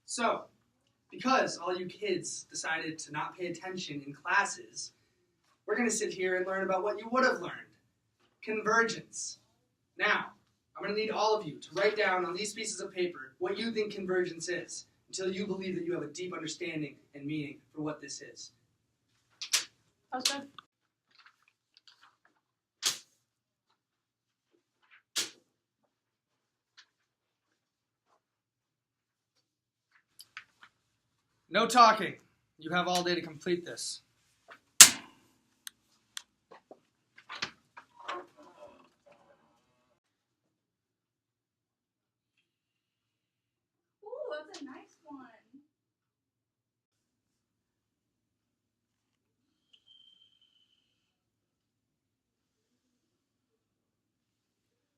So, because all you kids decided to not pay attention in classes, we're going to sit here and learn about what you would have learned. Convergence. Now, I'm going to need all of you to write down on these pieces of paper what you think convergence is, until you believe that you have a deep understanding and meaning for what this is. That was good. No talking. You have all day to complete this. Ooh, that's a nice one.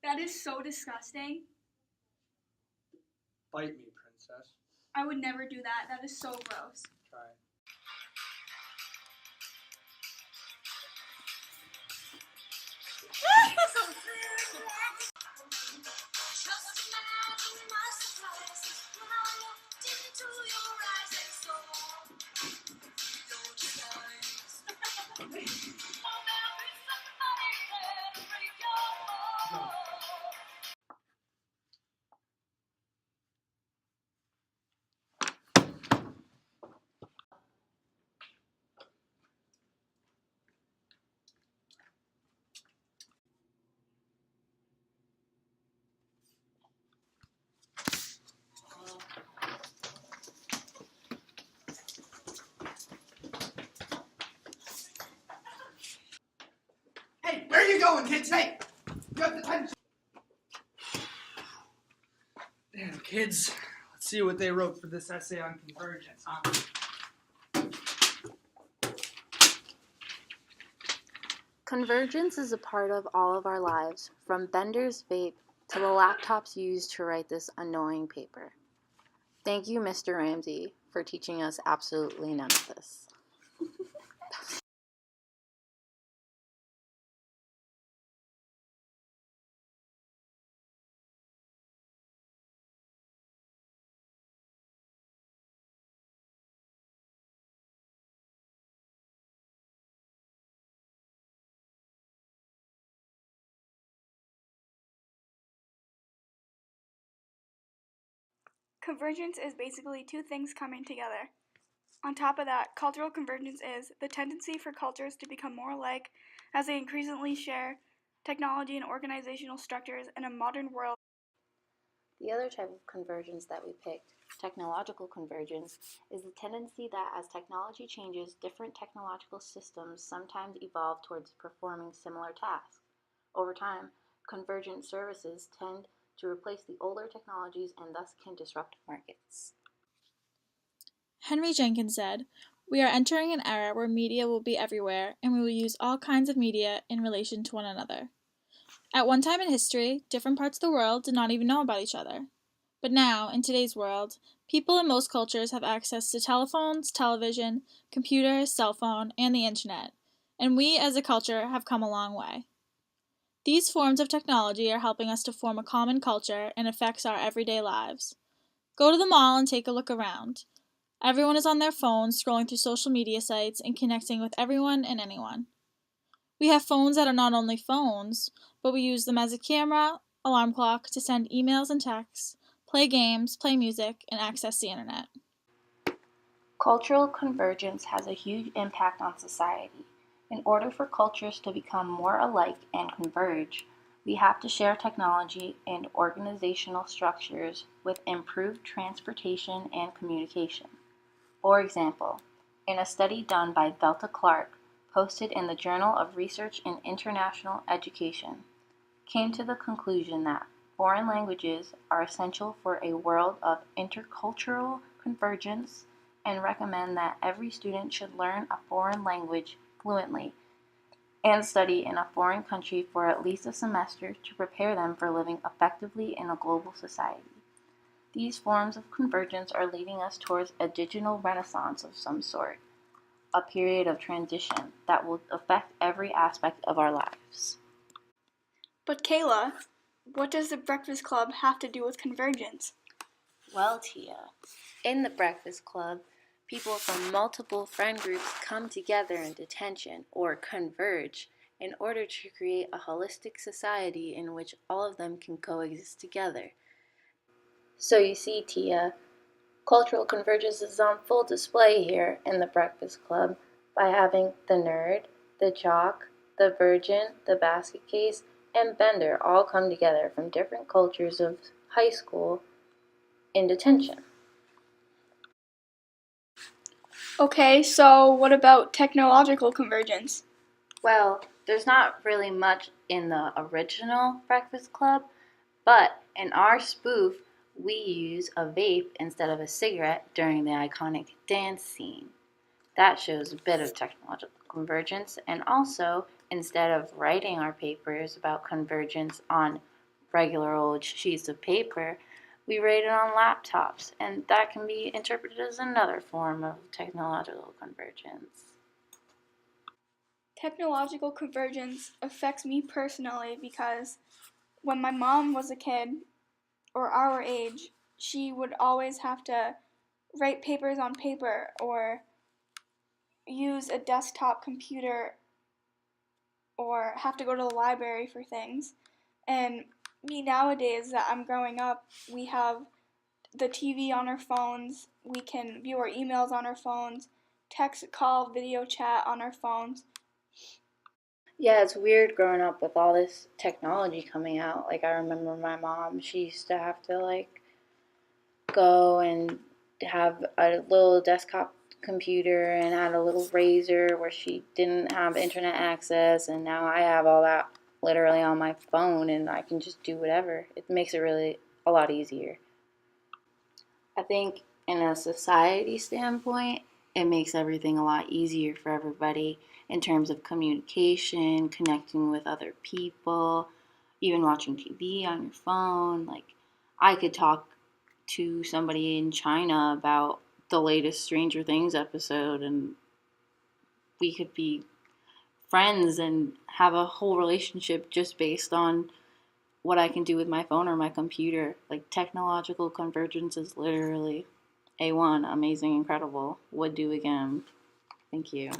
That is so disgusting. Bite me, princess. I would never do that. That is so gross. Try. Hey, where are you going, kids? Hey! You have detention! Damn, kids. Let's see what they wrote for this essay on convergence, huh? Convergence is a part of all of our lives, from Bender's vape to the laptops used to write this annoying paper. Thank you, Mr. Ramsey, for teaching us absolutely none of this. Convergence is basically two things coming together. On top of that, cultural convergence is the tendency for cultures to become more alike as they increasingly share technology and organizational structures in a modern world. The other type of convergence that we picked, technological convergence, is the tendency that as technology changes, different technological systems sometimes evolve towards performing similar tasks. Over time, convergent services tend to replace the older technologies and thus can disrupt markets. Henry Jenkins said, "We are entering an era where media will be everywhere, and we will use all kinds of media in relation to one another. At one time in history, different parts of the world did not even know about each other. But now, in today's world, people in most cultures have access to telephones, television, computers, cell phone, and the internet, and we as a culture have come a long way. These forms of technology are helping us to form a common culture and affects our everyday lives. Go to the mall and take a look around. Everyone is on their phones, scrolling through social media sites and connecting with everyone and anyone. We have phones that are not only phones, but we use them as a camera, alarm clock to send emails and texts, play games, play music, and access the internet." Cultural convergence has a huge impact on society. In order for cultures to become more alike and converge, we have to share technology and organizational structures with improved transportation and communication. For example, in a study done by Delta Clark, posted in the Journal of Research in International Education, came to the conclusion that foreign languages are essential for a world of intercultural convergence and recommend that every student should learn a foreign language fluently and study in a foreign country for at least a semester to prepare them for living effectively in a global society. These forms of convergence are leading us towards a digital renaissance of some sort, a period of transition that will affect every aspect of our lives. But Kayla, what does the Breakfast Club have to do with convergence? Well, Tia, in the Breakfast Club, people from multiple friend groups come together in detention or converge in order to create a holistic society in which all of them can coexist together. So you see, Tia, cultural convergence is on full display here in the Breakfast Club by having the nerd, the jock, the virgin, the basket case, and Bender all come together from different cultures of high school in detention. Okay, so what about technological convergence? Well, there's not really much in the original Breakfast Club, but in our spoof, we use a vape instead of a cigarette during the iconic dance scene. That shows a bit of technological convergence, and also, instead of writing our papers about convergence on regular old sheets of paper, we write it on laptops, and that can be interpreted as another form of technological convergence. Technological convergence affects me personally because when my mom was a kid, or our age, she would always have to write papers on paper or use a desktop computer or have to go to the library for things. And me nowadays that I'm growing up, we have the TV on our phones, we can view our emails on our phones, text, call, video chat on our phones. Yeah, it's weird growing up with all this technology coming out. Like, I remember my mom, she used to have to, go and have a little desktop computer and had a little razor where she didn't have internet access, and now I have all that literally on my phone and I can just do whatever. It makes it really a lot easier. I think in a society standpoint, it makes everything a lot easier for everybody in terms of communication, connecting with other people, even watching TV on your phone. Like, I could talk to somebody in China about the latest Stranger Things episode, and we could be friends and have a whole relationship just based on what I can do with my phone or my computer. Like, technological convergence is literally A1, amazing, incredible, would do again. Thank you.